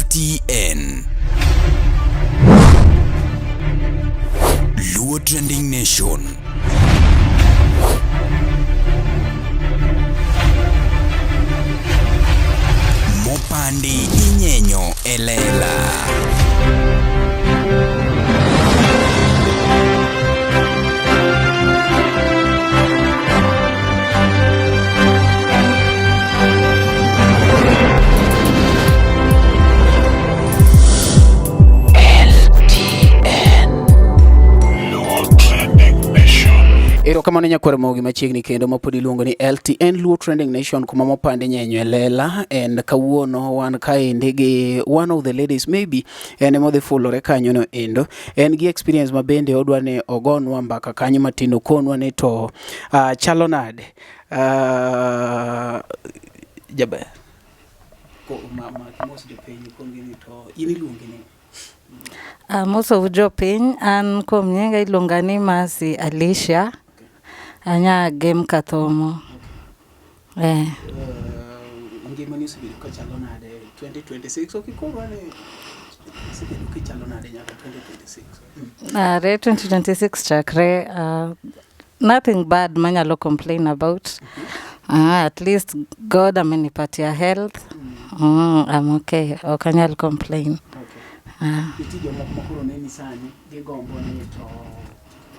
LTN Wuod Trending Nation. Mopandi inyenyo elela. Ero kama nenya kwere mogi machiegni kendo mapodi luongo ni LTN Wuod Trending Nation kuma mopande nyenyo lela and kawuono wan kaende gi one of the ladies maybe ene modhi fulore kanyo no endo en gi experience mabende odwa ne ogonwa mbaka kanyo matino konwa ne to chalo nade jaber ko mama kimosi de penyo kongi ni to ini luongi ni Moso ujo piny an kom nyenga ilonga ni Masi Alicia anya game kathomo. Ngima ni sibi ko chalo nade 2026 okikoro ne sibi ko chalo nade nyaka 2026 re 2026 chakre nothing bad manyalo complain about. At least God amenipatia health. I'm okay. Okanyal complain. Itijo mokoro neni sani gigombo ni to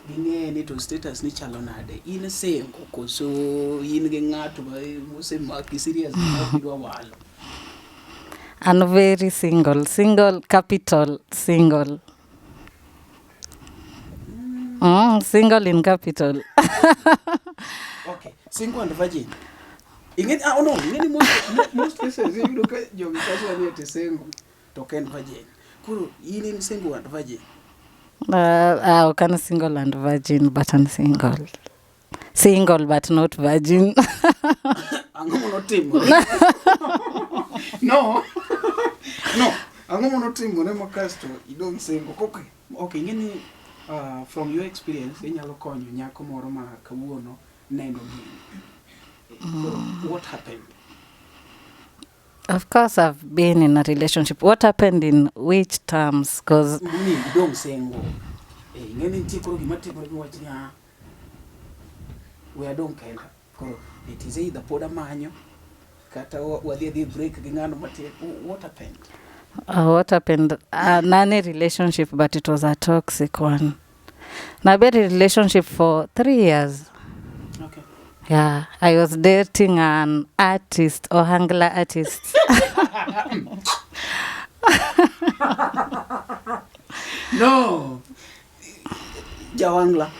ging'e ni to status ni chalo nade in sengo koso in gi ng'ato mosemaki serious gidwa walo. I'm very single capital single. Single in capital. Okay, single and virgin. Ingeni no, ingeni most cases you look at your casual ni single to ken virgin. Kuro in single and virgin. Kind of single and virgin, but I'm single. Single but not virgin. Angomo no timo. No. Angomo no timo ne makasto you don't single. Okay, ngeni from your experience inyalo konyo nyako moro ma kawuono neno gi. What happened? Of course, I've been in a relationship. What happened in which terms? Because you don't single. Ngeni tikoro gimatiko giwachnya we don't care. It is either poda manyo kata wadhi break gi ngano mate. What happened? What happened? None relationship, but it was a toxic one. Now, I've been in a relationship for 3 years. Okay. Yeah, I was dating an artist or hangla artist. No. Jawangla.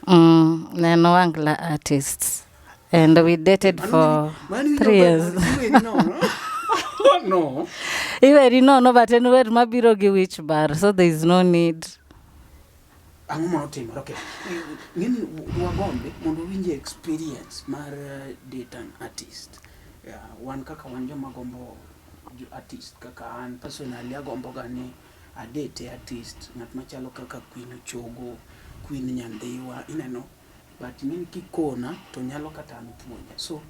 No angla artists. And we dated for 3 years. No. Even no, but anyway, mabiro gi which bar, so there is no need. Okay. Ngeni wagombe mondo winje experience mar date an artist. Wan kaka wanjo magombo artist kaka an personally agombo gani a date artist ngat machalo kaka Queen Chogo, Queen Nyandhiwa ineno but ngeni kikona to nyalo kata an puonja. So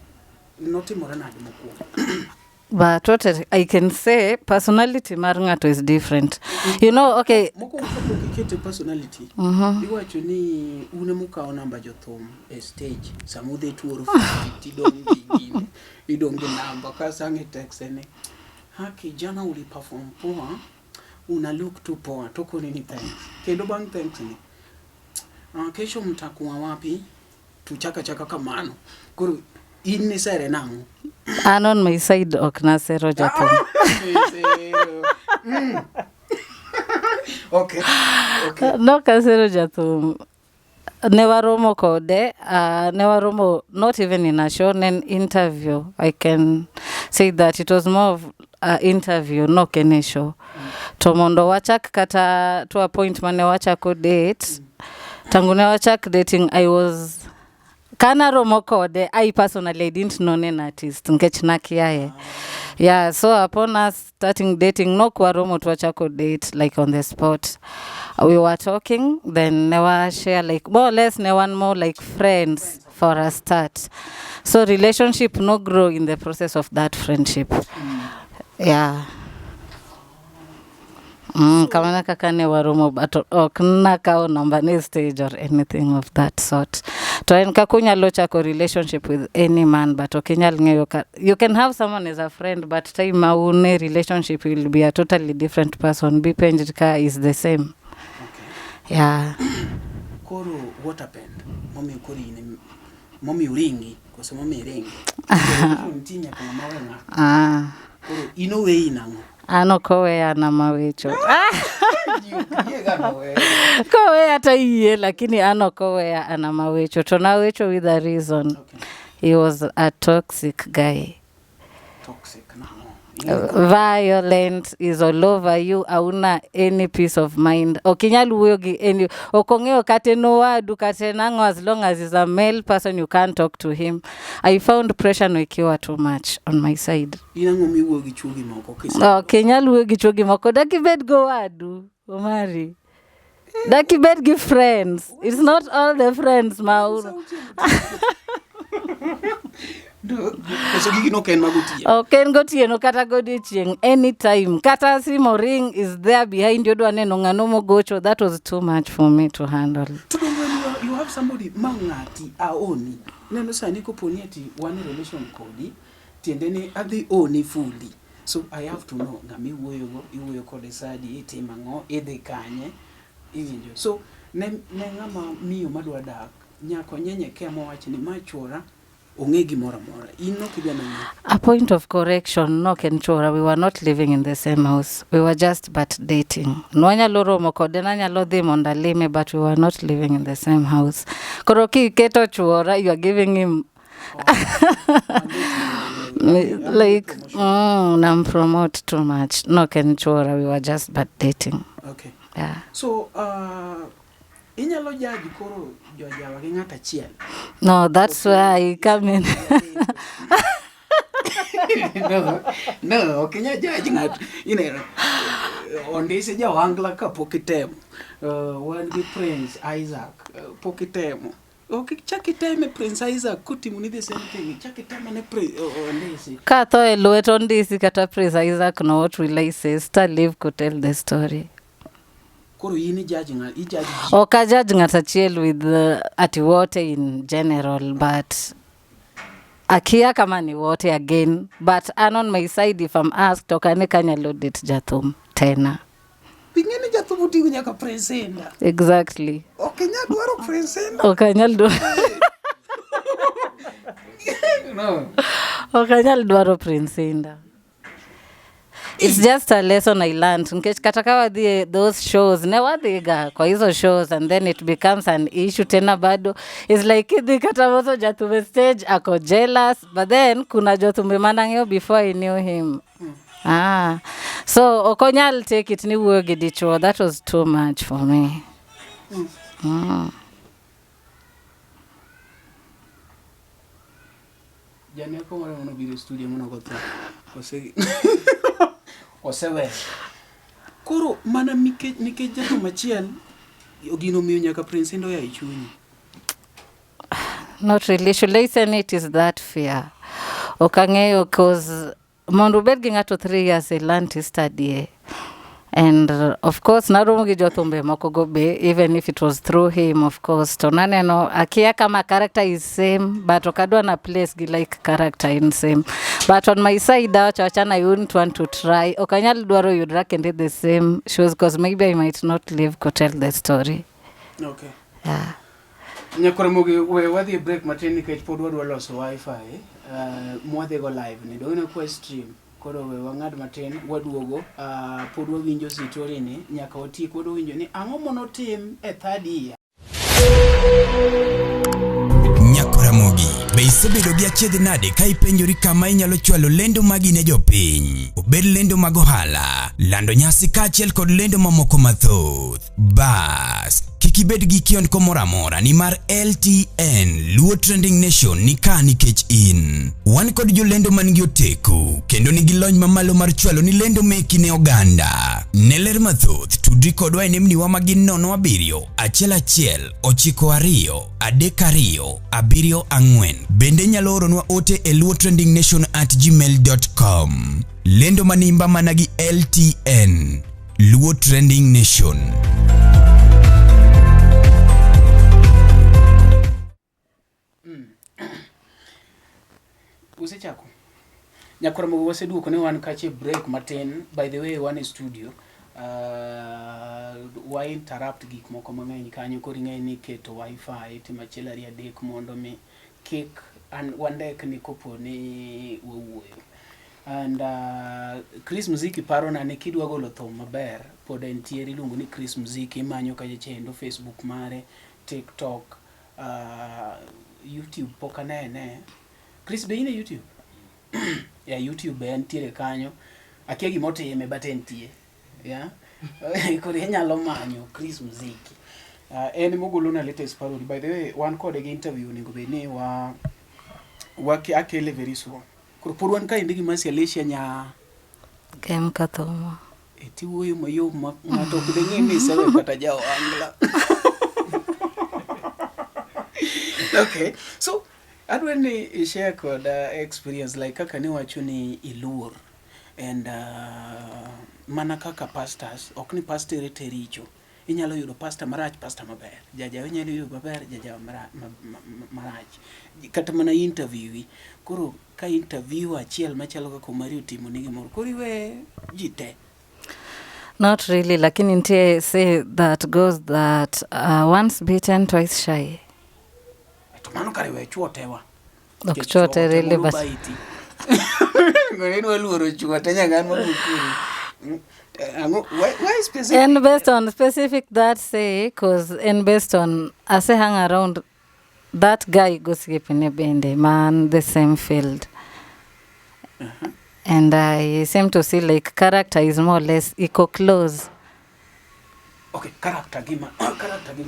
notimore nade mokuongo. But what I can say, personality marungato is different. You know, okay. Moko ukikete personality. Iwacho ni une muka namba jothum e stage. Samudhe tuoro 50 idonge namba kasange text ene. Haki jana uli perform poa, una look tu poa, toko nini thanks. Kendo bang thanks ni. Kesho mtakuwa wapi? Tuchaka kamano. Kuru ini sere nangu. On my side, oknasero jathum. Okay. No kasero jathum. Newaromo kode, newaromo not even in a show, an interview. I can say that it was more of an interview, no kene show. Tomondo wachak kata to a point mane wachako date. Tangune wachak dating, I was Kana romo kode, I personally didn't know an artist. Nkechnakiaye. Yeah, so upon us starting dating, no kwa romo tuwachako date, like on the spot. We were talking, then never share, like more or less, never more like friends for a start. So relationship no grow in the process of that friendship. Yeah. Kamana kaka ne waromo but ok nakao number ne stage or anything of that sort. To en kaka unyalo chako relationship with any man but okinyal ng'eyo you can have someone as a friend but time maune relationship will be a totally different person. Be penjed ka is the same. Okay. Yeah. Koro what happened? Mommy uringi koso mommy ringi. Ntinya kama mawenga. Koro inowe inango. Ano kowe ana mawicho. Kowe hata iye lakini ano kowe ana mawicho. Tunawicho with a reason. Okay. He was a toxic guy. Toxic no. Violent, is all over you, auna any peace of mind. Okinyal wuoyo gi any okongeo kate no wadu kate nango as long as he's a male person you can't talk to him. I found pressure no ikiwa too much on my side. Inango mi wuoyo gi chugi moko kisa. Okinyal wuoyo gi chugi moko daki bed go wadu Omari. Daki bed gi friends. It's not all the friends mauro. Koso gigi no ken magotieno. Okay, gotieno kata godiochieng anytime. Kata simo ring is there behind you dwa neno ng'ano mogocho. That was too much for me to handle. To when you have somebody mangati aoni. Neno sani ko poni ati one relation kodi tiendeni adhi oni fully. So I have to know ngami wuoyo kode sadi itimango idhi kanye iwinjo. So ne ngama miyo madwa dak nyako nyenyekea mowachi ni machora ongegi mora ino kidwana ni A point of correction, no kenchora, we were not living in the same house. We were just but dating. Nwanya loro mokode nanya lodhi mondalime, but we were not living in the same house. Koroki keto chuora, you are giving him like nam promote too much. No kenchora, we were just but dating. Okay. Yeah. So inyalo jaji koro jojawa gi ng'ata chiel. No, that's where I come in. No, okinya jaji ng'at. Ondisi jawangla ka pokitemo. Wan gi Prince Isaac pokitemo. Okay, chakiteme Prince Isaac kutimuni the same thing. Chakiteme ne Ondisi. Kato eluet Ondisi kata Prince Isaac, no, what will I say? Still live could tell the story. Koro yini judging Oka judge ng'ata chiel with ati wote in general, but akia kama ni wote again, but on my side if I'm asked okane kanyalo date jathum tena. Pingeni jathum utingo nyaka presenda. Exactly. Okenya dwaro presenda. Okanyal dwaro. No. Okanyal dwaro presenda. It's just a lesson I learned. Nkech katakawa those shows, never diga kwa hizo shows, and then it becomes an issue tena bado. It's like idi katamoso jatume stage ako jealous, but then kuna jotume manangyo before I knew him. So okonyal take it ni wuogi dicho. That was too much for me. Jane ko mara mono video studio mono go Osewe. Koro mana nike jato machiel ogino miyo nyaka Prince ndo ya ichunyi. Not really. Should I say it is that fear? Okangeyo cause mondu bed gi ng'ato 3 years I learned to study. And of course naromo gi jothumbe moko go be, even if it was through him, of course to naneno akia kama character is same but okadwa na place gi like character in same, but on my side achana I wouldn't want to try. Okanyal dwaro yudra kende the same shows because maybe I might not live to tell the story. Okay. Yeah. Nyakore mogi we wadhi break matin nikech pod wadwa loso wifi mwadhi go live ni do na kwa stream. Koro we wang'ad matin waduogo pod wawinjo story ni nyaka watiek wadwinjo ni ang'o mono tim e third year. Nyakoramogi be isebedo gi achiedh nade ka ipenjori kama inyalo chwalo lendo magi ne jopiny, obed lendo mag ohala, lando nyasi kaachiel kod lendo mamoko mathoth. Bas kikibed gi kionko moro amora ni mar LTN Luo Trending Nation ni ka nikech in. Wan kod jolendo manigi oteku kendo nigi lony mamalo mar chwalo ni lendo meki ne oganda. Ne ler mathoth tudri kodwa e nembniwa magin 07 1 92 32 74. Bende nyalo oronwa ote e luotrendingnation@gmail.com. Lendo manimba managi LTN. Luo Trending Nation. Usechako. Nyakora mo waseduoko ne wan kache break matin. By the way, one studio. Why interrupt gik moko mang'eny kanyo koro ing'e ni keto wifi timachielo ariyo adek mondo mi kik wandek ni kopo ni wawuoyo. And Chris Muziki parona ni kidwa golo thum maber pod entiere iluongo ni Chris Muziki, imanyo kaje chendo Facebook mare, TikTok, YouTube pok anene. Chris be ine YouTube? Yeah, YouTube be entiere kanyo. Akia gimotime but entie. Yeah. Kore nyalo manyo Chris Muziki. En mogolo na latest parody. By the way, one code again interview ningo be ne wa akele very soon. Koro purwan ka indigi masi Alicia nya Kem kathomo. Eti wuoyo mayo mato kudenge ni sewe kata jao angla. Okay. So adwani share kod experience like kaka ni wacho ni ilur and mana kaka pastors ok ni pastor tericho inyalo yudo pastor marach pastor maber jaja inyalo yudo maber jaja marach kata mana interview koro ka interview achiel machalo kaka Mario timo nigi mor koro iwe jite. Not really, lakini ntie say that goes that once bitten twice shy. To mano kare we chuotewa Ok chote really but ng'eni waluoro chuote nyangan mabukuri. Why specific? And based on specific that say, cause and based on I say hang around that guy gossip in a bende man the same field. And I seem to see like character is more or less equal close. Okay, character gima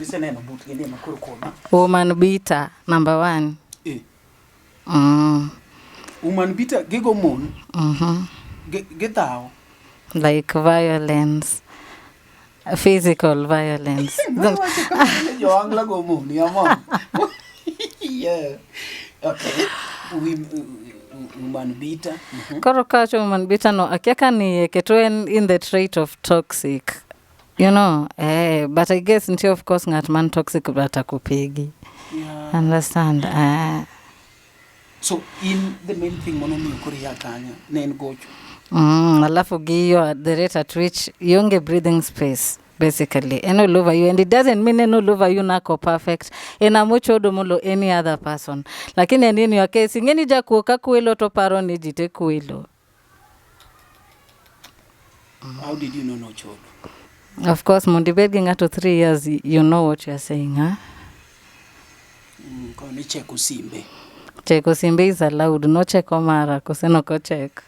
seneno but gini makuru kona. Woman beater number 1. Woman beater gigo mon. Githao. Like violence, physical violence. Yo angla go mon yamon. Yeah. Okay. Woman beater. Koro kacho woman beater no akiaka ni ketwen in the trait of toxic. You know, but I guess until of course ngat man toxic bata kupigi. Yeah. Understand? So in the main thing monomi ukuriya kanya nen gocho. Alafu giyo at the rate at which yonge breathing space basically and all over you, and it doesn't mean all over you nako perfect ena mucho domulo any other person lakini nini your case ngeni ja kuoka kuelo to paro ni jite kuelo. How did you know no chodo? Of course mundi begging out to 3 years you know what you are saying, huh? Koni cheko simbe. Cheko simbe is allowed, no cheko mara koseno ko check.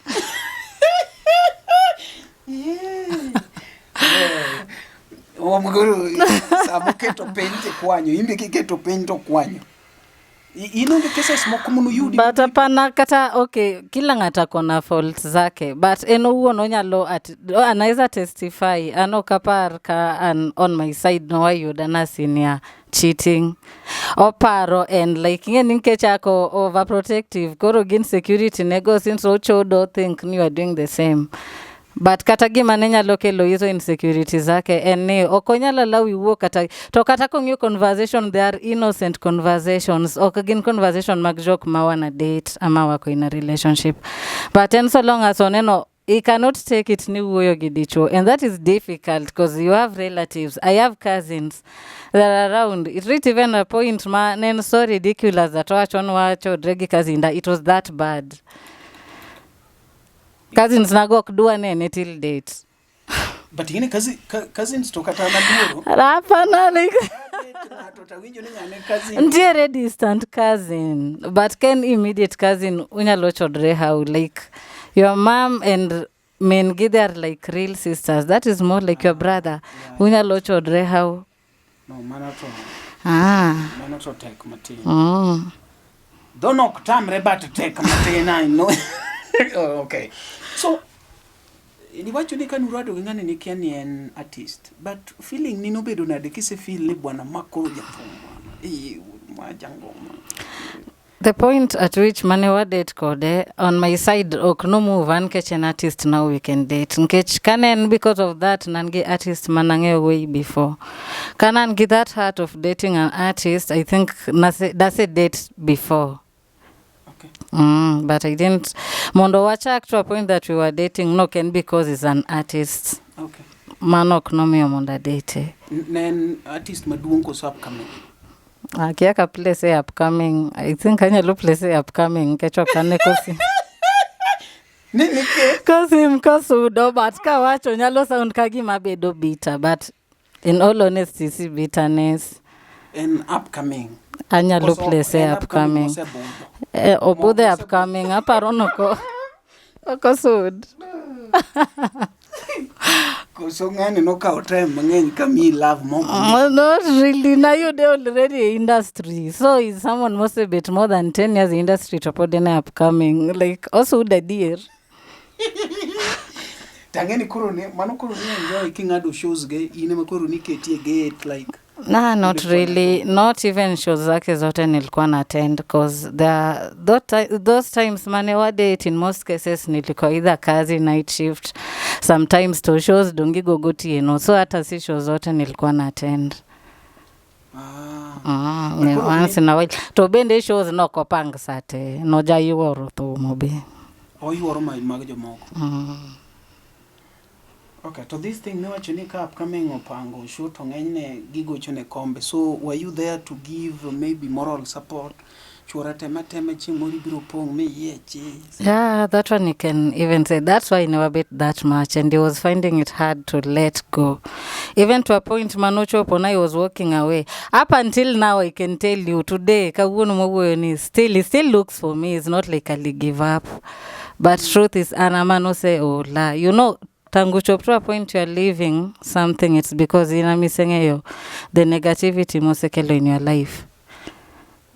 Mguru sabu keto pente kwanyo imbe kiketo pento kwanyo inonge cases moko munu yudi but apana kata okay kila ngata kona faults zake but eno uono nyalo anaweza testify ano kapar ka on my side no ayuda na senior cheating oparo and like ngeni nkechako overprotective koro gin security nego since ochodo think you are doing the same. But kata gima nenyalo kelo hizo insecurity zake ene okonyala lawi wuo kata to kata kongyo conversation they are innocent conversations ok gin conversation mag joke ma wana date ama wako in a relationship but and so long as oneno he cannot take it ni wuoyo gidicho and that is difficult because you have relatives. I have cousins that are around. It reached even a point ma nen so ridiculous that wacho dregi kazinda it was that bad. Cousins nagok dua nene till date. But yine cousins to kata na duoro. Hapana like ndiye distant cousin but can immediate cousin unyalo chodre how like your mom and men are like real sisters. That is more like your brother. Unyalo chodre how. No manato. Manato take matin. Don't knock tamre but take matin I know. Okay. So ni wacho ni kan urado ngane ni kiani en artist but feeling ni no bedo na de kise feel ni bwana makoro jathum bwana majango The point at which mane wa date kode on my side ok no move an kech an artist now we can date nkech kanen because of that nangi artist manange way before kanan gi that heart of dating an artist I think that's a date before. Okay. But I didn't mondo wachak to a point that we were dating no can because he's an artist. Okay. Manok no miyo monda date. Nen artist maduong koso upcoming. Akiaka place upcoming. I think anyalo place upcoming kecho kane kosi. Nini ke? Kosi mkosudo but kawacho nyalo sound kagima bedo bitter but in all honesty si bitterness. An upcoming. Anyalo place upcoming. Obude upcoming aparono ko. Okosud. So ngani no ka time mangeny ka me love more. Not really. Now you're already industry. So is someone must a bit more than 10 years in industry to put in upcoming. Like also the dear. Tangeni kuro ne mano kuro ne enjoy king ado shows ge ine makuro ni ketie gate like. Nah, not really. Not even shows zake zote nilikuwa na attend because those times mane wa date in most cases nilikuwa either kazi night shift, sometimes to shows dongi gogoti so hata si shows zote nilikuwa na attend. Once in a while to bende shows no kopang sate no jayuoro to mobe. Oh, you are my magajo moko. Okay, so this thing no actually upcoming opango shoot ngene gigo chune kombe. So were you there to give maybe moral support? Chura tema chimori biro pong me yechi. Yeah, that one you can even say. That's why I never bet that much and he was finding it hard to let go. Even to a point Manocho Pona was walking away. Up until now I can tell you today Kawunu Mobweni he still looks for me. It's not like I'll give up. But truth is Anamano say oh la tangu chop to a point you are leaving something, it's because ina misengeyo the negativity mosekelo in your life.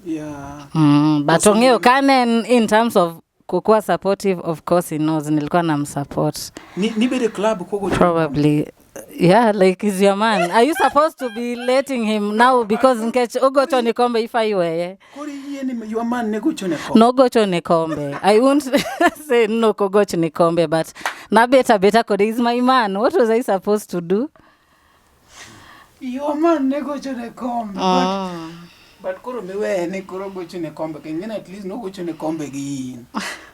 Yeah. But ongeo kanen in terms of kukua supportive, of course he knows nilikuwa namsupport. Ni be the club kogo probably. Yeah, like he's your man. Are you supposed to be letting him now because nkech ogocho ni kombe if I were? Kori yeni your man ne gocho ne kombe. No gocho ni kombe. I won't say no kogocho ni kombe, but na better kode is my man. What was I supposed to do? Your man ne gocho ne kombe. But koro mewe ne koro gocho ne kombe. Kengena at least no gocho ne kombe gi.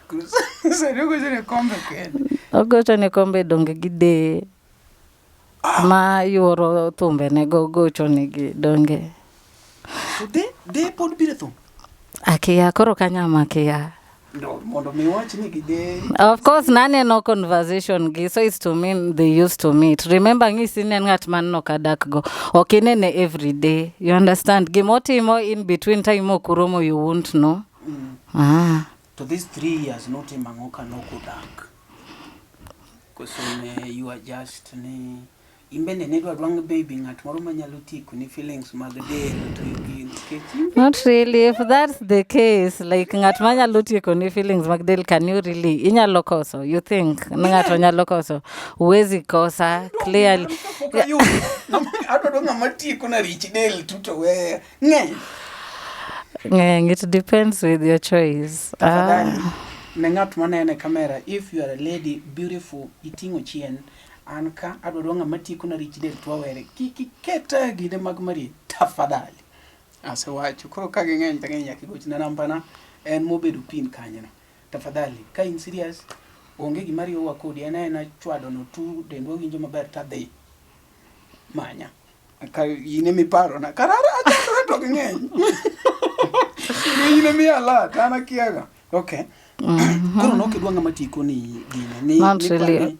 So no gocho ne kombe ken. Ogocho ne kombe donge gide. Ma yoro tumbe ne gocho ne gi donge. So de pod biretum. Akia koro kanyama akia. No, mondo me watch ni gide. Of course, nane no conversation gi. So it's to mean they used to meet. Remember ngi sinen ngat man no kadak go. Okinene every day. You understand? Gimoti mo in between time mo kuromo you won't know. So these 3 years not mangoka no kudak. Because you are just ni imbene nedwa dwang baby ngat moro manyalo tiku ni feelings mag del to you. Not really. If that's the case, like ngat manyalo tiku ni feelings mag del, can you really inyalo koso? You think ngat manyalo koso? Uwezi kosa clearly. I don't know matiku na rich del tuto we. It depends with your choice. Nengat manene camera, if you are a lady beautiful eating ochien anka adodonga mati kuna rich del twawere kiki keta gide magmari tafadhali ase wacho koro kage ngeny tangenya kigochina nambana en mobedu pin kanyana tafadhali ka in serious onge gimari owa kodi ena chwado no tu dendo winjo maber tadhi manya ka yine mi paro na karara acha to ngeny yine mi ala kana kiaga okay. Kuro no kidwanga matiko ni gine not really.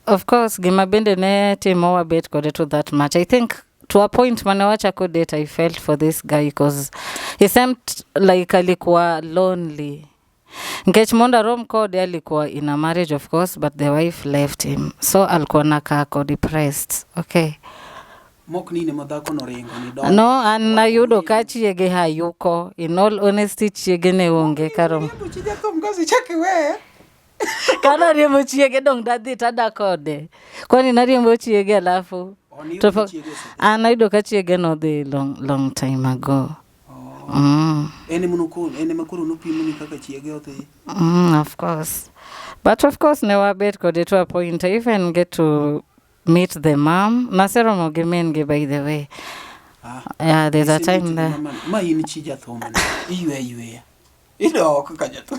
Of course gima bende ne timo wa bet kode to that much. I think to a point manawacha ko date I felt for this guy because he seemed like alikuwa lonely. Nkech monda rom kode alikuwa in a marriage of course, but the wife left him. So alikuwa nakako depressed. Okay. Mok nini madhako no ringo ni don. No, and ayudo ka chiege hayuko. In all honesty chiege ne onge karom. Chiege to mgazi chake we. Kana riembo chiege dong dadhi tada kode. Kwani nariembo chiege alafu. Ayudo ka chiege no dhi long time ago. ene makoro nopimo ni kaka chiege odhi. Of course. But of course, never bet kode to a point. I even get to meet the mom. Nasero Mogimengi, by the way. Yeah, there's a time there. Ma in chi jathum. Iwe. Ido kaka jathum.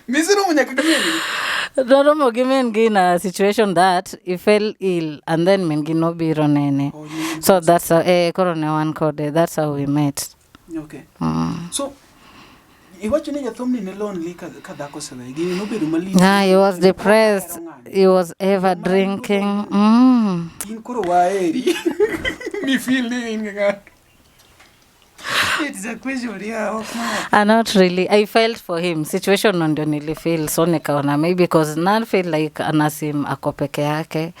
Misero munyaka gini. Doro Mogimengi in a situation that he fell ill and then Mengi no biro nene. So that's Corona one code. That's how we met. Okay. So iwacho ni jathum ni lonely ka dhako sewe gini no bedo malit. Yeah, he was depressed. He was ever drinking. In koro waeri. Mi feel ni inga. It's a question, yeah. Not really. I felt for him. Situation ndo nilifeel so nikaona maybe because now feel like anasim ako peke yake.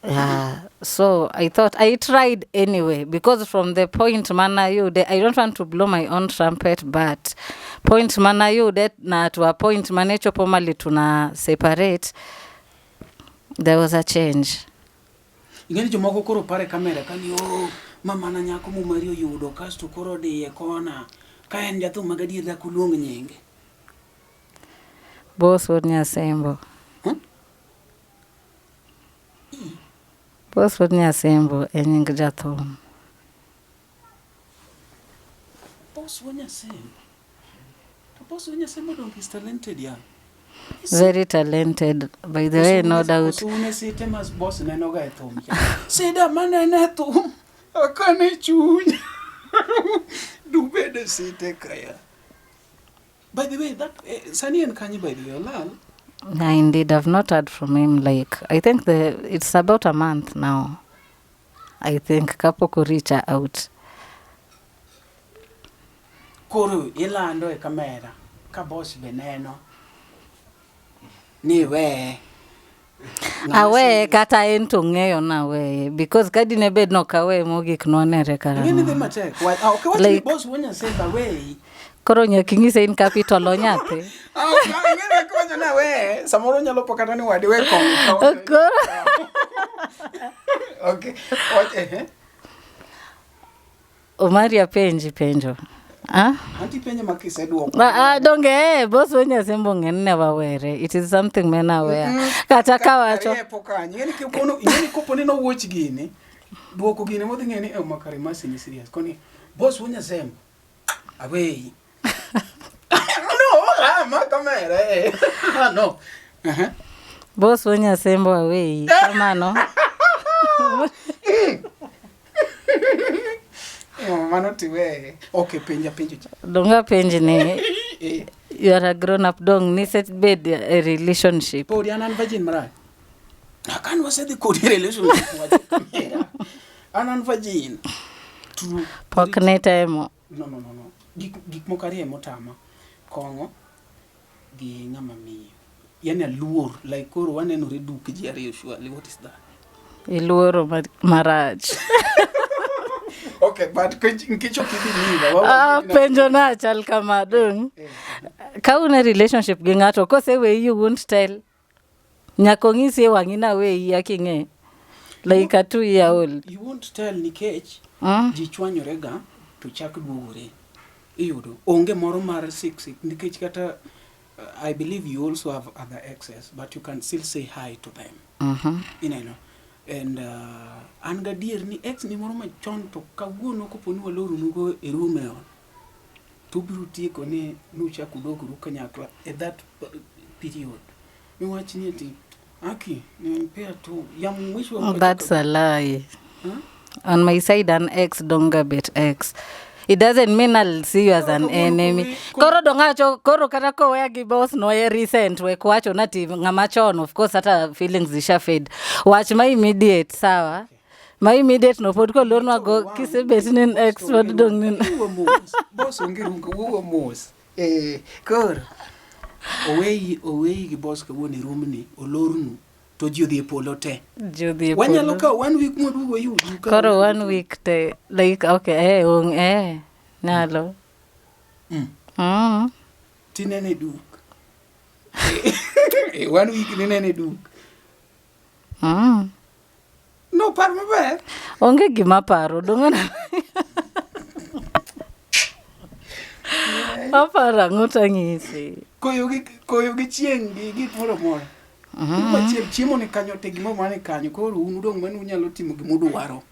Yeah. So I thought I tried anyway because from the point mana you I don't want to blow my own trumpet, but point mana you that na to a point manecho pomali tuna separate, there was a change. Ingeni jomoko koro pare kamera kani mama na nyako mu Mario yudo kasto koro de kona ka en jathum magadi da kuluong nyinge. Boss Wuod Nyasembo. Boss Wuod Nyasembo e nying jathum. Boss Wuod Nyasembo. To Boss Wuod Nyasembo is talented, yeah. Very talented, by the way, no doubt. So when I say Temas boss na no ga thum. Say da mana na thum. Akane chuny. Do better say kaya. By the way, that Sunny and Kanye, by the way, Lal. Yeah, indeed, I've not heard from him. Like, I think it's about a month now. I think kapo kuricha out. Koro ilando e kamera ka boss beneno. Ni we. Awe kata ento ngeyo na we because kadi ne bed no kawe mogik no nere kara. Ngene de matek. Okay, what like, boss when you say the way. Koro nyakingi say in capital onyate. Ngene ko na we. Samoro nyalo pokata ni wadi we kon. Okay. What Omaria penjo. Anti penye makise duoko. Donge boss Wuod Nyasembo ngene never wear. It is something men wear. Kata kawacho. Ngene koponi no watch gini. Duoko gini modhi ngene e makare masini serious. Koni boss Wuod Nyasembo. Away. No, ma kamera. No. Boss Wuod Nyasembo away. Kamano. Mano tiwe. Okay, penja. Donga penji ni. You are a grown up dong. Ni set bed a relationship. Podi anan virgin marai. Akan wase the code relationship. Anan virgin. True. Pokne time. No. Gik mokari motama. Kongo. Gi ngama miyo. Yani luor. Like koro waneno redu kijari usually. What is that? Iluoro maraj. Okay, but nkicho kidhi penjo na chal kama dong. Ka una relationship gi ngato kose we you won't tell. Nyako ngisi wangina we yakinge. Like a 2-year-old. You won't tell nikech ji chwanyorega to chak duogore. Iyudo onge moro mar 6 nikech kata I believe you also have other exes, but you can still say hi to them. You know. And an gadier ni ex ni moro machon to kawuono koponi waloru nugo e room eon to biro tieko ne nucha kudogo kanyakla at that period mi wach ni ati aki ni mpea to yam wish wa that's a lie. On my side an ex donga bet ex. It doesn't mean I'll see you as an enemy. Koro dongacho, koro kata ko wea gi boss no ye recent we kwacho nati ngamachon, of course hata feelings zisha fade. Watch my immediate, sawa? My immediate no pod ko lorno go kise betinin ex pod dongin. Boss ngirunga wo mos. Kor. Away gi boss ka woni room ni olornu. To judhi polo te. Judhi polo. Wanya loka 1 week modugo you. Koro 1 week te. Like, okay, nalo. Tinene duk. 1 week ninene duk. No, par maber. onge gima paro dongana apara ngota ngisi koyo gi chieng gi gik moro moro chiemo ni kanyo te gimo mane kanyo koro un udong mane unyalo timo gimudwaro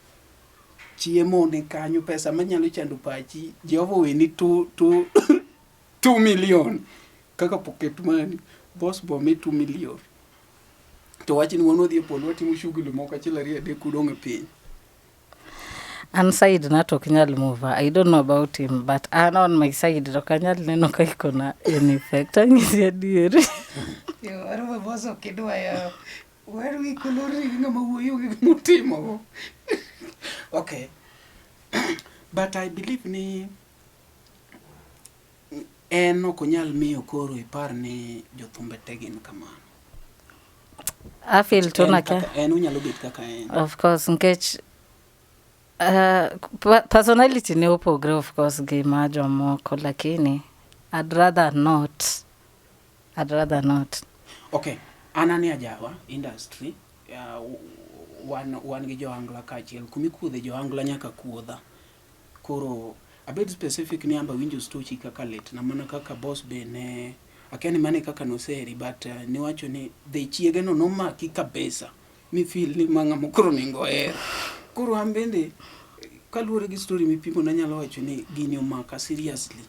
chiemo ni kanyo pesa manyalo chando pachi Jehova weni 2 million kaka pocket money boss bo me 2 million to wachini wono dhi polo timo shughuli moko achiel ariyo adek udong e piny. An side na to kinyal move. I don't know about him, but an on my side to kanyal neno ka ikona in effect. Angisi adieri. Yo, arwa boso kidwa ya. Where we kolori ngama wuoyo gi mutimo. Okay. But I believe ni en ok onyal miyo koro ipar ni jothumbe tegin kamano. I feel to na ka. En unyalo bet kaka en. Of course, nkech personality ne opogre of course gi ma jomoko lakini I'd rather not. Okay, anani ajawa industry wan gi joangla kachiel kumi kuodhe joangla nyaka kuodha koro abed specific ni amba winjo stochi kaka let na mana kaka boss be ne akeni mane kaka noseri but ni wacho ni the chiege no nomaki kabisa mi feel ni manga mokoro ningo koro ambende kaluore gi story mipimo na nyalo wacho ni gini omaka seriously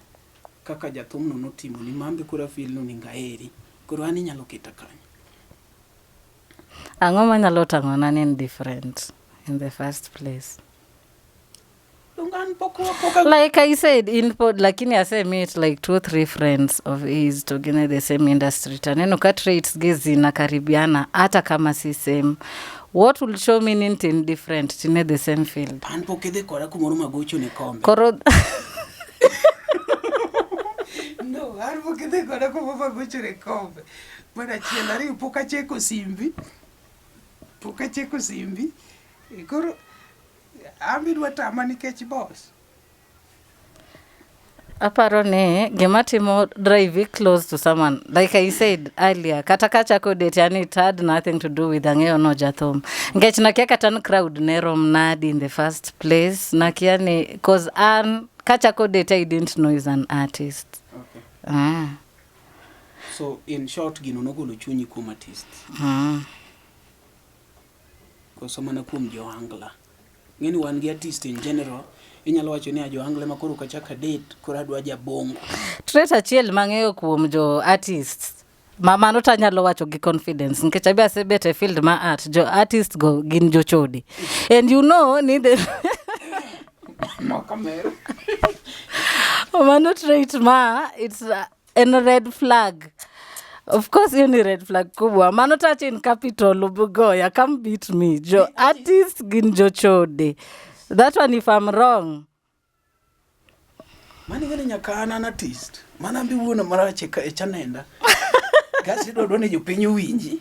kaka jathum no notimo ni mambe kora feel no ninga eri koro ani nyalo keta kanyo ang'o manyalo tang'ona ni different in the first place. Like I said, in pod, lakini I say meet like 2-3 friends of his together the same industry. Taneno ka traits gizi na karibiana hata kama si same. What will show me in different tine the same field? An pokede kora kumoro magocho ne kombe. Koro No, an pokede kora kumoro magocho ne kombe. Bwana chielari poka cheko simbi. Koro ambidwa tama nikech boss. aparo ni gima timo drive close to someone like I said earlier kata kacha ko date yani it had nothing to do with angeo no jathum ngech nakia kata crowd nerom nadi in the first place nakia ni cause an kacha ko date I didn't know he's an artist. Okay. So in short gino nogolo chunyi kuom artist. Ko somana kuom joangla ngeni wan gi artist in general inyalo wacho ni joangla makoro kachaka date kora adwa jabongo trait achiel mang'eyo kuom jo artists mama no tanyalo wacho gi confidence nkech abi asebet e field ma art jo artist go gin jo chodi and you know ni the no kamera mano trait ma it's a red flag. Of course, any red flag kubwa. Mano touch in capital Lubugoya. Come beat me. Jo artist ginjo chode. That one if I'm wrong. Mani gani nyakana an artist. Mana ambi wuona marache ka echanenda. Gasi dodone jo pinyu winji.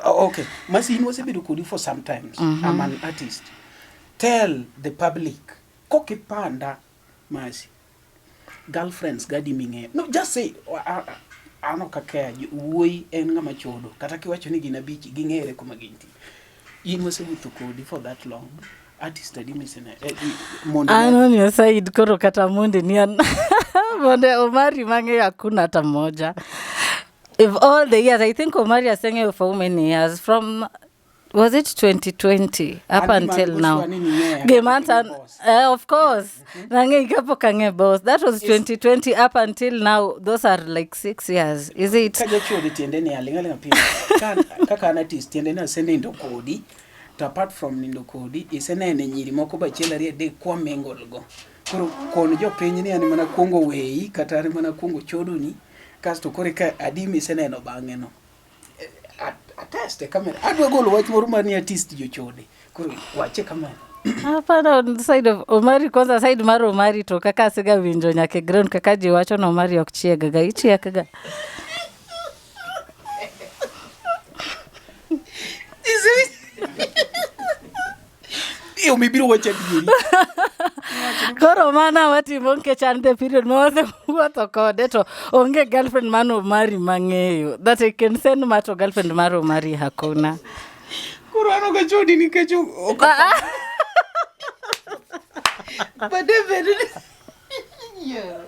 Okay. Masi in wasebedo kodi for sometimes. I'm an artist. Tell the public. Kokipanda Masi. Girlfriends gadi minge. No, just say ano kakea wuoi en ngama chodo. Kata kiwacho ni gina bichi gingere kuma ginti. In wasebuto kodi for that long. Artist adi misena. Ano ni side koro kata monde ni an. Monde Omari mange hakuna hata moja. If all the years, I think Omari has sang for how many years? From was it 2020 up until now? Of course. Nange ikapo kange boss. That was 2020 up until now. Those are like 6 years. Is it? Kaja chodi tiende ni alinga pia. Kaka artist tiende na sende ndo kodi. To apart from nindo kodi, isene ene nyiri moko ba chelari de kwa mengolgo. Koro kono jo penyi ni ani mana kuongo wei katari mana kuongo chodo ni. Kasto kore ka adimi isene no bange no. Attest kamera adwa golo wach moro mani artist jo chode koro wache kamera hapana on the side of Omari kwanza side maro Omari to kaka siga winjo nyake ground kaka ji wacho no Omari ok chiega ga ichieka ga io mi biro wache diri koro mana wati monke chande period mose wuotho kode to onge girlfriend mano Omari mang'eyo that I can send mato girlfriend maro Omari hakuna Kurano ka chodi ni kechu. But David. Yeah.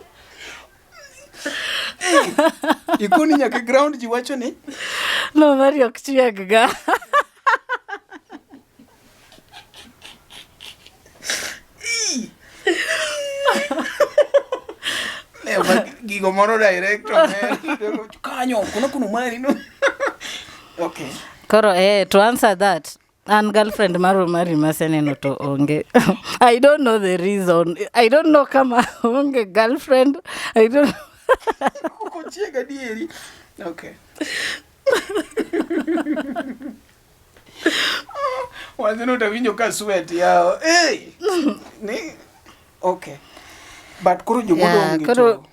Ikoni nyaka ground ji wacho ni. No, mari ok chieg ga. Gigo moro director kanyo kuno mari no. Okay. Koro to answer that, and girlfriend maro mari maseneno to onge. I don't know the reason. I don't know kama onge girlfriend. I don't Kuchiega dieri. Okay. Wazino tawinjo ka sweat yao. Hey. Ni okay. But kuru jumodo koro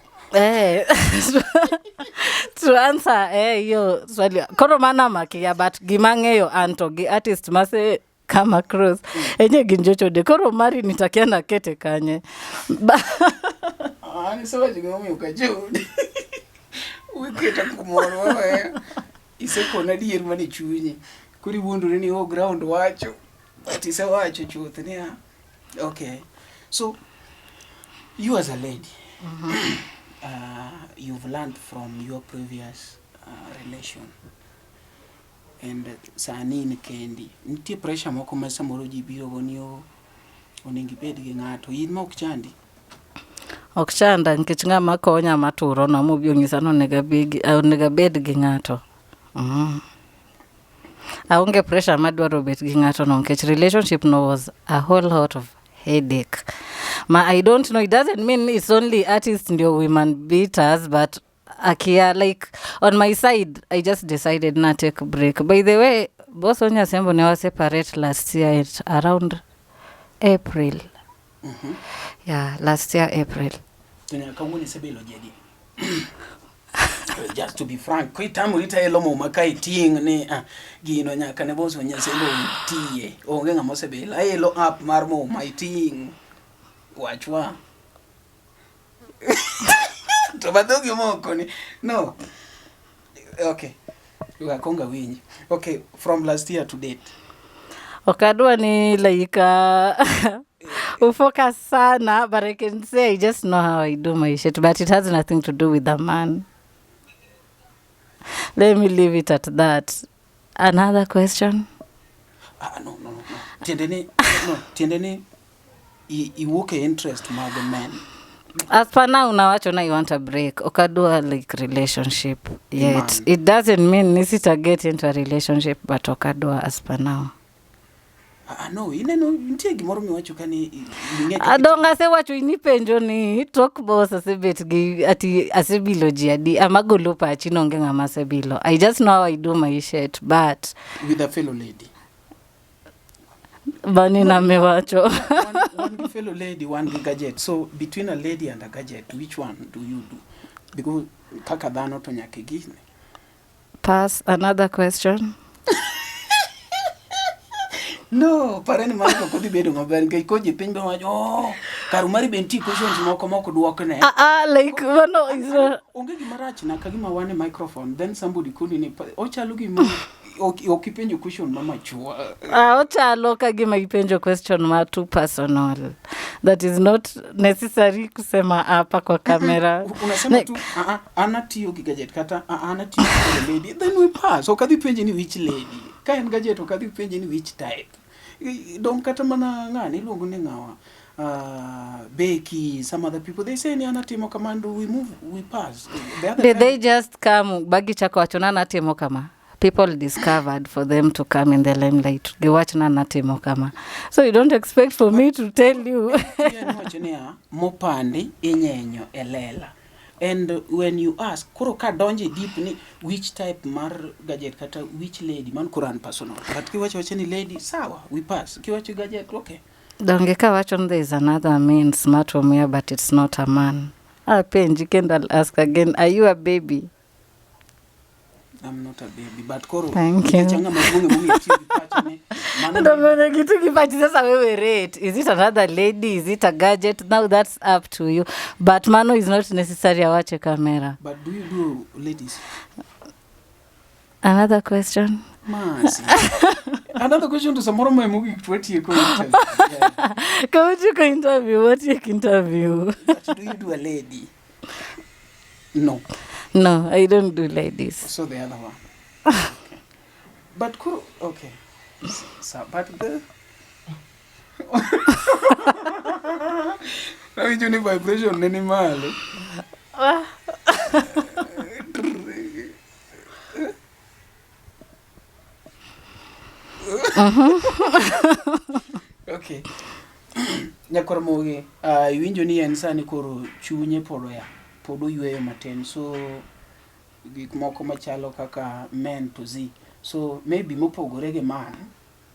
to answer yo swali koro mana makia but gimang'eyo anto gi artist mase come across enye ginjocho de koro mari nitakia na kete kanye ni sawa jigomi ukajudi wiketa kumoro iseko na dier mani chunyi kuri wundure ni o ground wacho but isa wacho chuth ni okay. So you as a lady, you've learned from your previous relation, and sani ni kendi nitie pressure moko ma samoro ji biro gonio oningi bed gi ng'ato in ma ok chandi. Ok chanda nikech ng'ama konya maturo na mo biongisa no nega bed gi ng'ato. Aonge pressure madwaro bet gi ng'ato no nikech relationship no was a whole lot of headache. I don't know, it doesn't mean it's only artists ndio women beaters, but akia like on my side I just decided not take a break. By the way, boss Nyasembo ne was separate last year at around April. Yeah, last year April. Kawuni sebelo jadi. Just to be frank, koi tamu rita elomo makai ting ni gino nyaka ne boss Nyasembo tie onge ngamo sebelo elo up marmo my ting wachwa to badogi moko ni no. Okay, ukakonga winyi. Okay, from last year to date okadwa ni like focus sana, but I can say I just know how I do my shit, but it has nothing to do with the man. Let me leave it at that. Another question? No. Tiendeni iwoke interest mag men. As per now, you want a break. Okadua like relationship. Yet it doesn't mean nisita get into a relationship, but okadua as per now. No, ineno ntie gimoro miwacho kani adonga se wacho inipenjo ni talk boss asebet gi ati asebilo jiadi amagolo pachi nonge ngama asebilo. I just know how I do my shit, but with a fellow lady. Bani na mewacho. One fellow lady, one gadget. So between a lady and a gadget, which one do you do? Because kaka dano to nyake gine. Pass. Another question. No, parani mako kodi bedo maber ngai koje piny be wacho karumari benti questions moko duokne. Like no is onge gimarach na kagima wane microphone then somebody could ni ochalo gima okipenjo question mama chua. Ochalo kagima ipenjo question ma too personal. That is not necessary kusema hapa kwa kamera. Unasema tu anatiyo gadget kata anatiyo lady then we pass. Okadhi penje ni which lady. Kaen gadget okadhi penje ni which type. Don't kata mana ngani luongo ni ngawa Becky, some other people, they say ni anatimo kamando, we pass. They just come bagi chako wachona anatimo kama people discovered for them to come in the limelight. Giwachna anatimo kama, so you don't expect for me to tell you. Mopandi inyenyo elela. And when you ask, kuro ka donje deep ni which type mar gadget kata which lady man kuran personal. But kiwacho ni lady, sawa, we pass. Kiwacho gadget, okay. Donge ka wachon there is another man smart from here, but it's not a man. Penji Kendall ask again, are you a baby? I'm not a baby, but koro. Thank you. Is it another lady? Is it a gadget? Now that's up to you. But mano is not necessary a watch a camera. But do you do ladies? Another question? Masi. Another question to Samoro Mugi 20 interview. Come to interview. What you interview? But do you do a lady? No. No, I don't do ladies. So the other one. Okay. But okay. So, but the now you need vibration animal. Okay. Nyakora moge iwinjo ni en sani koro chunye podo yweyo matin, so gik moko machalo kaka men to z, so maybe mopogore gi man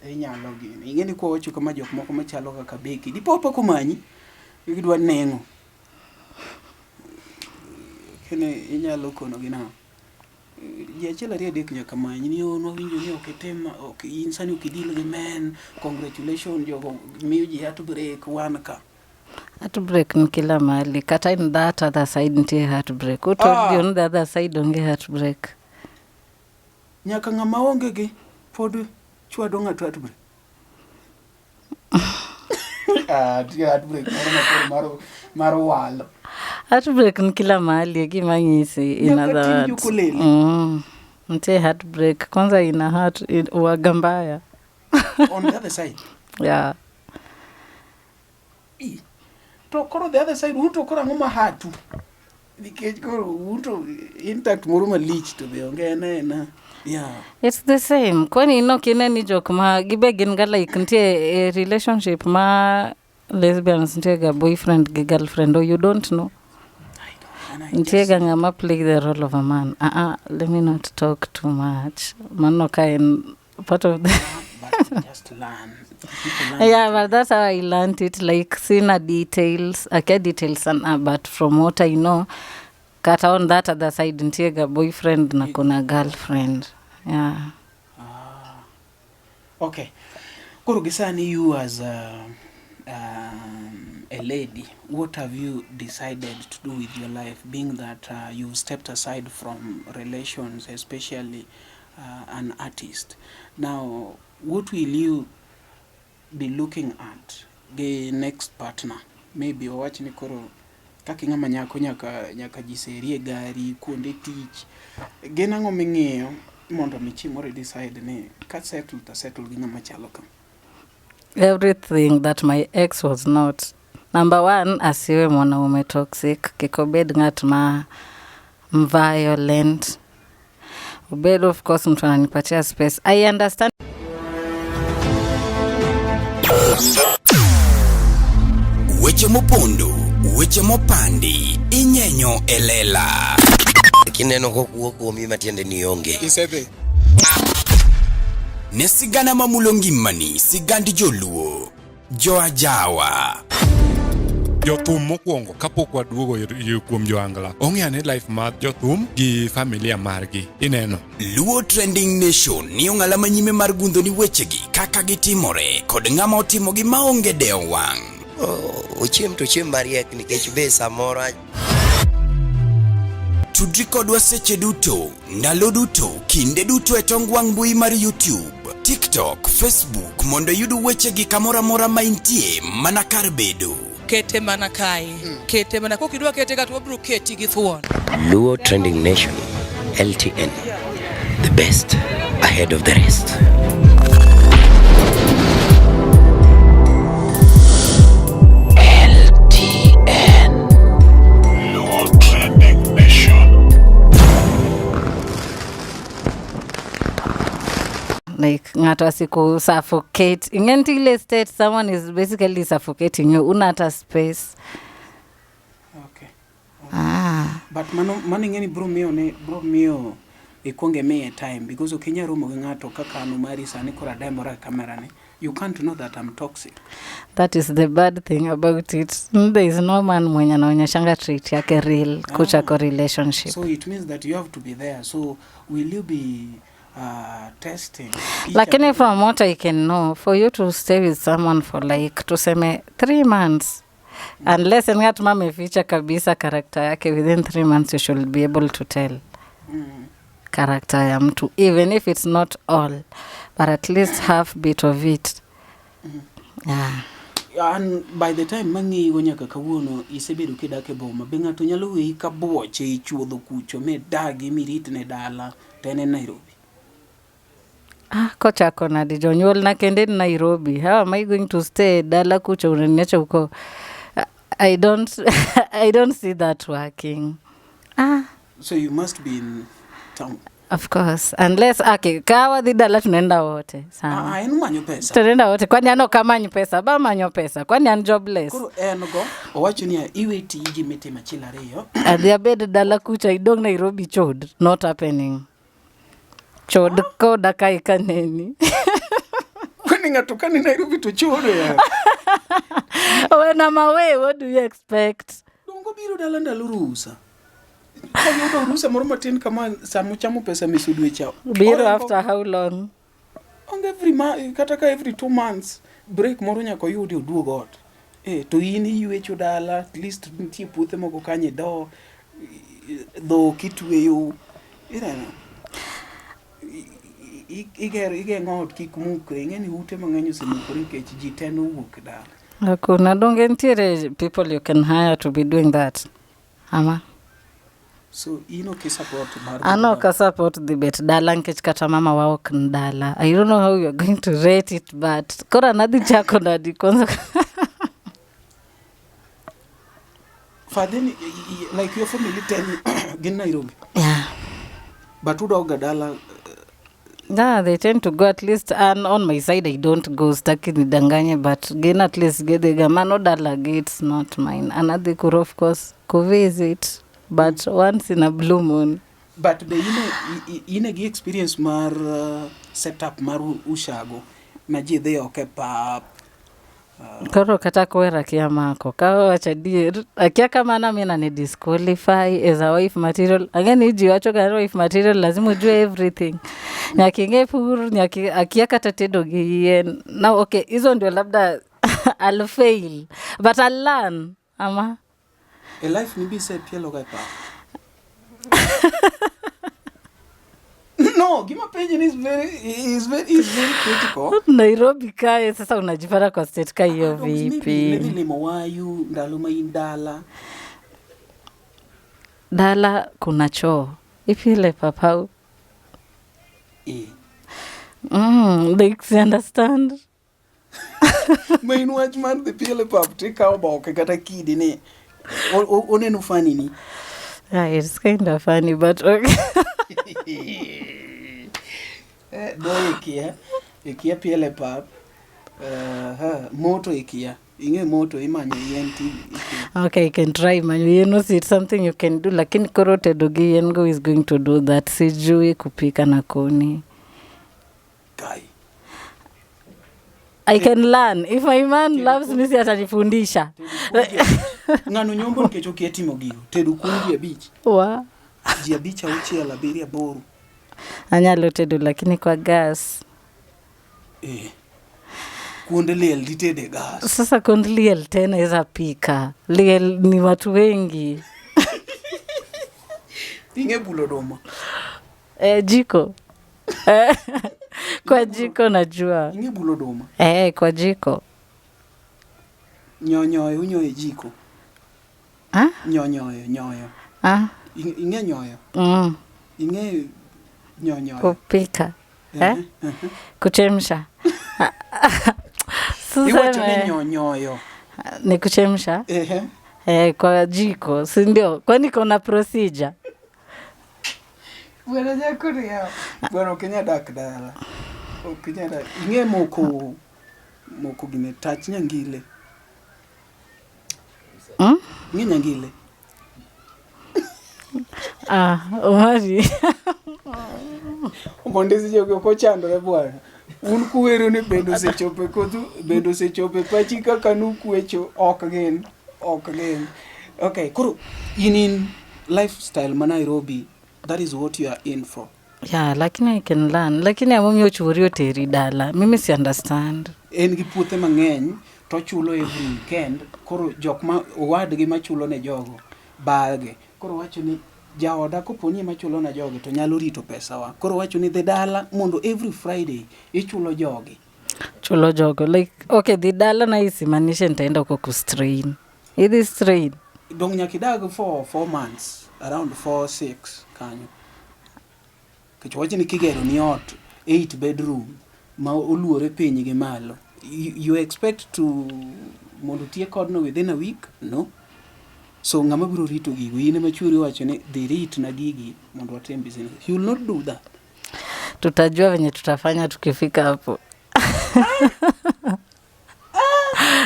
inyalo gini ingeni ko wacho kama jok moko machalo kaka beki dipo pa kumanyi gidwa nengo kene inyalo kono gina ya chela ria dek nyaka manyi ni ono winjo ni oketema insani ukidil gi men, congratulations jogo miyo ji hatu break wanka heartbreak ni kila mahali, kata in that other side ntie heartbreak. Who told you on the other side onge heartbreak? Nyaka ngama onge gi pod chwado ng'ato heartbreak. Heartbreak maro walo. Heartbreak ni kila mahali gimanyisi in other words. Ntie heartbreak kwanza ina heart wagambaya. On the other side. Yeah. To koro the other side uto kora ngoma hatu nikech koro uto intact moro malich to be onge na yeah, it's the same. Kwani ino kineni jok ma gibe gin ga like ntie a relationship ma lesbians ntie ga boyfriend ga girlfriend, or you don't know ntie ga ngama play the role of a man. Let me not talk too much, man kind part of the but just learn. Yeah, but that's how I learned it, like seeing details, but from what I know, kata on that other side, ntiega boyfriend na kuna girlfriend. Yeah. Okay. Kurugisani, you as a lady, what have you decided to do with your life, being that you've stepped aside from relations, especially an artist? Now, what will you be looking at the next partner? Maybe watch ni koro kaki ngama nyako nyaka jiserie gari kuonde tich gena ngo ming'iyo mondo michi more decide ni ka settle gi ngama chalo kam. Everything that my ex was not. Number one, asiwe mwanaume toxic, kikobed ngat ma violent. Ubed of course mtu ananipatia space. I understand. Weche mopondo, weche mopandi, inyenyo elela. Kineno ko kuomi matiende ni onge. Isebe. Ne sigana mamulongimani, sigandi joluo, joajawa. Jothum mokwongo kapok waduogo kuom joangla ong'e life mar jothum gi familia margi ineno. Luo Trending Nation ni ong'ala manyime mar gundo ni wechegi kaka gitimore kod ng'ama otimo gi maonge deo wang'. Ochiem to chiem mariek nikech be samora. Tudri kodwa seche duto, ndalo duto, kinde duto e tong wang' mbui mar YouTube, TikTok, Facebook mondo yudu wechegi kamora mora ma intie mana kar bedo. Kete mana kai. Kete mana kokidwa kete gato wabro keti gi thuon. Luo Trending Nation, LTN, the best ahead of the rest. LTN, Luo Trending Nation. Like ngato asiku suffocate. Ingenti ile state someone is basically suffocating you. Unata space. Okay. But mano ngeni bro mio ikonge me time because okinya romo gi ngato kaka anu mari sani kora demora kamera ne. You can't know that I'm toxic. That is the bad thing about it. There is no man mwenye anaonyeshanga trait yake real kucha ko relationship. So it means that you have to be there. So will you be testing? Lakini from what I can know, for you to stay with someone for like tuseme 3 months, unless ngat mama feature kabisa character yake within 3 months, you should be able to tell. character ya mtu, even if it's not all, but at least half bit of it. Yeah. And by the time mangi nyaka kawuono isebedo kidake boma, be ng'ato nyalo weyi ka boche ichuodho kucho me dagi miritne dala tene Nairobi. Kochako nadi jonyuol na kende Nairobi. How am I going to stay dala kucho unaniacha huko? I don't see that working. So you must be in town. Of course, unless kawa di dala tunaenda wote sana. En manyo pesa. Tunaenda wote, kwani ano kamanyo pesa, ba manyo pesa, kwani an jobless. Kuro go owacho ni iwe tiji mitimo chilariyo. Adhi abed dala kucha idong Nairobi chod, not happening. Chod koda kai kaneni. Kwani ng'ato kani Nairobi to chodo ya. When I'm away, what do you expect? Dongo biro dala ndalo rusa. Kaya rusa moro matin kama samuchamo pesa misudwe chao. Biro after how long? On every month, kataka every 2 months, break moro nyako yudi oduogo ot. To in iywecho dala, at least nitie puothe moko kanye do kitweyo. Ige ngot kik mukre, ng'eni ute mang'eny osemukore nikech ji teno wuok dala. Hakuna donge ntiere people you can hire to be doing that. Ama? So ki support mar. Ano ka support the bet dala nkech kata mama wa ok ndala. I don't know how you are going to rate it, but kora nadi chako nadi kwanza. Father, like your family tell me in Nairobi. Yeah. But udoga dala. Yeah, they tend to go at least, and on my side I don't go staki nidanganye, but gain at least get the gamano dala gates not mine. Another could of course go visit, but once in a blue moon. But the ine experience mar setup maru ushago na je they okepa Koro kata kwera kia mako kawa wacha dier akia kama na mina ni disqualify as a wife material again iji wacho kama wife material lazima ujue everything nyaki ngepuru nyaki akia kata tedo gien now okay hizo ndio labda I'll fail but I'll learn ama a life ni be said pielo kaipa. No, give my opinion is very critical. Nairobi kae sasa unajipata kwa state kai hiyo vipi? Nilimo wayu ndaluma indala. Dala kuna choo. Ipi ile papau? They understand. Main watch man the pile pap take out boke kata kidi ne. Onenu funny ni. Yeah, it's kind of funny but okay. Do ikia pile pap. Moto ikia. Inge moto imanya yenti. Okay, you can try man. You know it's something you can do. Lakini korote dogi yengo is going to do that. Sijui kupika na kuni. Guy. I can learn. If my man loves me, si atanifundisha. Ngano nyombo nkecho kietimo gigo. Tedu kundi ya beach. Wa? Jia beach uchi ya labiria boru. Anyalo tedu lakini kwa gas. Kuonde liel ditede gas. Sasa kuonde liel tena iza pika. Liel ni watu wengi. Inge bulodoma. Jiko. Kwa jiko najua. Inge bulodoma. Kwa jiko. Nyonyoyo unyoye jiko. Ha? Nyonyoyo. Inge nyoyo. Inge nyonyoyo. Kupika. Kuchemsha. Iwacho ni nyonyoyo. Ni kuchemsha? Kwa jiko, si ndio? Kwani kuna procedure? Bwana jakuri yao. Bwana Kenya dala. Kenya dak. Inge moko gine touch nyangile. Inge nyangile. Umari. Mondezi jogo ko chandore bwana. Un kuwero ni bendo sechope pachi kaka nukwecho ok gen. Okay, kuro in lifestyle ma Nairobi, that is what you are in for. Yeah, lakini I can learn. Lakini amomi ochurio teri dala. Mimi si understand. En gi puothe mang'eny to chulo every weekend. Koro jok ma owad gi machulo ne jogo bage. Koro wacho ni jaoda koponi ema chulo na jogi to nyalo rito pesa wa. Koro wacho ni dhi dala mondo every Friday ichulo jogi. Chulo jogo. Like, okay, the dala na isimanishe nitaenda huko kustrain. Idi strain. Dong nyakidag for 4 months. Around 4-6 kanyo. Kichwachi ni kigero ni ot 8 bedroom. Ma oluore piny gi malo. You expect to mondo tie kodno within a week? No. So ngama biro rito gigo ine machuri wacho ni the rate na gigi mondo watem business. You will not do that. Tutajua venye tutafanya tukifika hapo.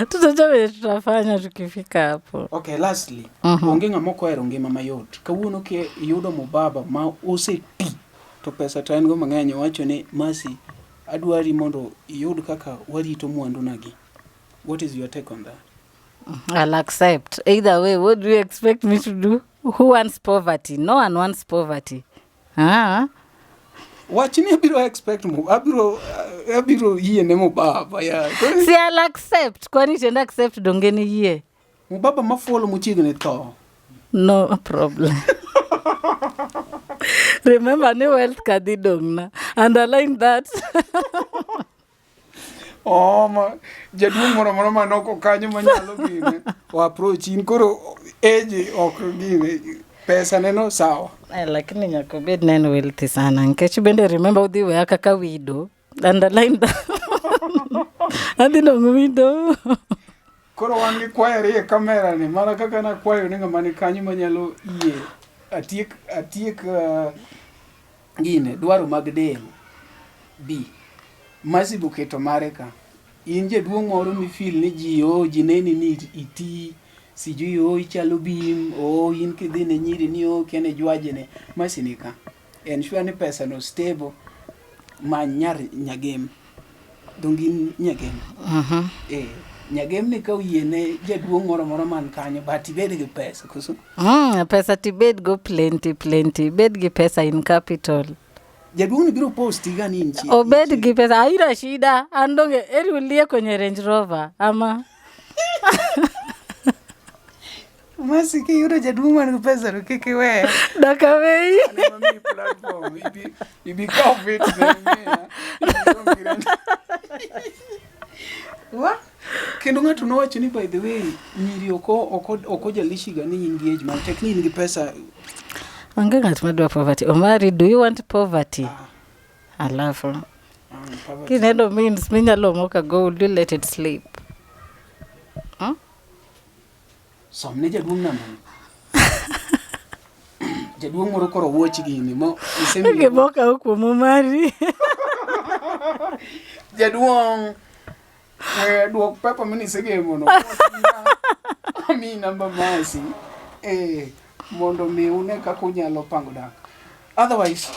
Tutajua venye tutafanya tukifika hapo. Okay, lastly, onge ngama kohero ngima mayot. Kawuono ke yudo mubaba ma oseti to pesa to en go mang'eny wacho ni Mercy adwari mondo yud kaka warito mwandu nagi. What is your take on that? I'll accept. Either way, what do you expect me to do? Who wants poverty? No one wants poverty. Wachini abiro expect mo abiro yie ne mubaba ya. See, I'll accept. Kwani tenda accept dongeni yie. Mubaba mafuolo muchigne tho. No problem. Remember, no wealth kadi dongna. Underline that. Oh ma jaduong' moro manoko kanyo manyalo gine o approach in koro age ok gine pesa neno sawa. Lakini nyako bed neno wealthy sana. Nkech bende remember udhi we kaka widow. Underline that. Adi dong widow. Koro wan gi kwayo e kamera ni mara kaka na kwayo ni ngama ni kanyo manyalo yie atiek gine dwaro mag del B. Mercy buketo mare ka. In jaduong' moro mi feel ni ji neni ni iti sijui ichalo bim in kidhi ne nyiri ni kene jwajene. Mercy ni ka. Ensure ni pesa no stable manyar nyagem. Dongin nyagem. Nyagem ni ka uyene jaduong' moro man kanyo but ibed gi pesa koso. Pesa tibed go plenty. Bed gi pesa in capital. Jaduong' ni biro post gani inchi. Obed gi pesa haina shida. Andonge eri ulie kwenye Range Rover ama. Mercy ki yudo jaduong' man gi pesa ro kiki we. Dakawei. Mami platform ibi coffee na. Wa? Kendo ng'ato nowacho ni by the way nyiri oko jalishi gani engagement tek ni in gi pesa. Onge ng'at madwa poverty. Omari, do you want poverty? Alafu. Kinendo means minyalo moka gold, you let it sleep. Somne jaduong' naman. Jaduong' moro koro watch gini mo isemi. Ke moka huko Omari. Jaduong' duok pepa mini segemo no. Mi namba Mercy. Mondo mi une kako nyalo pango dak. Otherwise,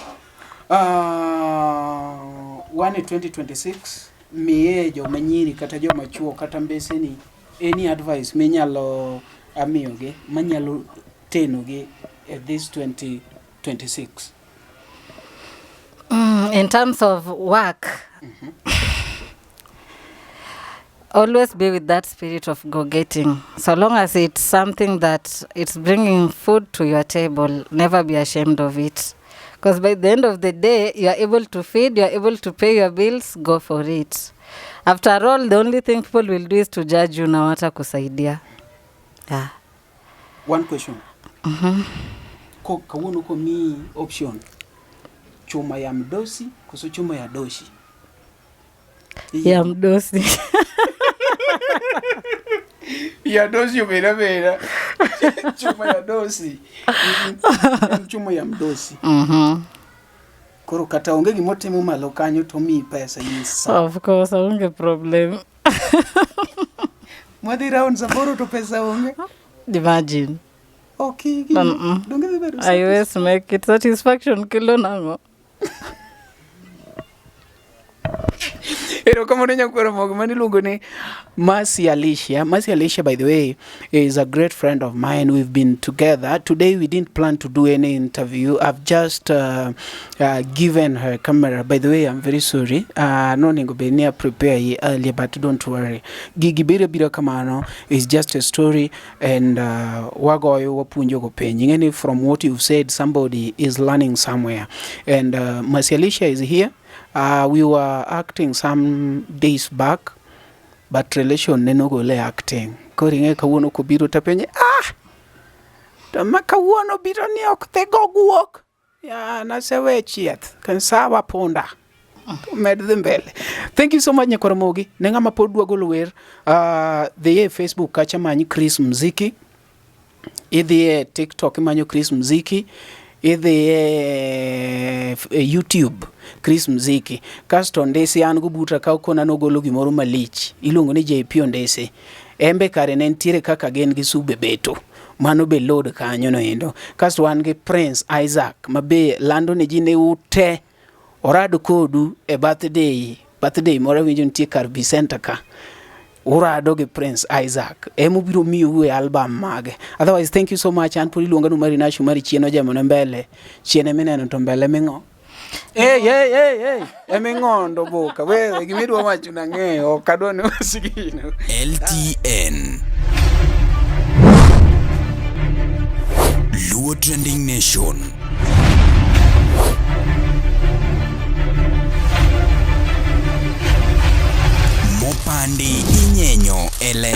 one 2026 miye jo manyiri kata jo machuo kata mbeseni any advice minyalo amiyoge manyalo tenoge at this 2026. In terms of work, always be with that spirit of go-getting. So long as it's something that it's bringing food to your table, never be ashamed of it. Because by the end of the day, you are able to feed, you are able to pay your bills, go for it. After all, the only thing people will do is to judge you na wata kusaidia. Yeah. One question. Kawuono ko mi option. Chuma ya mdosi kuso chuma ya doshi. Ya mdosi. Ya dosi umera. Chuma ya dosi. Chuma ya mdosi. Koro kata onge gimotimo malo kanyo to mi pesa yisa. Of course, onge problem. Mwadi round saboro to pesa onge. Imagine. Okay. Donge bedo. I always make it satisfaction kilo nango. Erokamano Nyakwar Mogi mani luongo ni Mercy Alicia. Mercy Alicia, by the way, is a great friend of mine. We've been together. Today we didn't plan to do any interview. I've just given her camera. By the way, I'm very sorry. No ningo benia prepare ye earlier, but don't worry. Gigi bira kamano is just a story, and wagoyo wapunjo go penjing. And from what you've said, somebody is learning somewhere. And Mercy Alicia is here. We were acting some days back, but relation neno go le acting. Koringe kawuono ko biro tapenye, to ma kawuono biro ni ok the go guok. Ya nasewe chieth. Kan sawa ponda. Med them mbele. Thank you so much Nyakwar Mogi. Nenga mapodwa golo wer. The Facebook kacha manyi Chris Mziki. The TikTok manyo Chris Mziki. The YouTube Chris Mziki. Kasto ndese an go buta ka kona no golo gimoro malich. Iluongo ni JP Ondese. Embe kare ne ntiere kaka gen gi sube beto. Mano be load kanyo no endo. Kasto wan gi Prince Isaac mabe lando ne jine ute orado kodu e birthday moro winjo ntie kar Vicenta ka. Urado gi Prince Isaac. Emo biro miyo e album mage. Otherwise, thank you so much. An puri luonga no mari na shumari chieno jamo na mbele. Chiene meneno to mbele mengo. Hey. Emengondo boka. We gimidwa wacho na ng'eyo kadone wasigino. LTN Luo Trending Nation. Mopandi inyenyo ele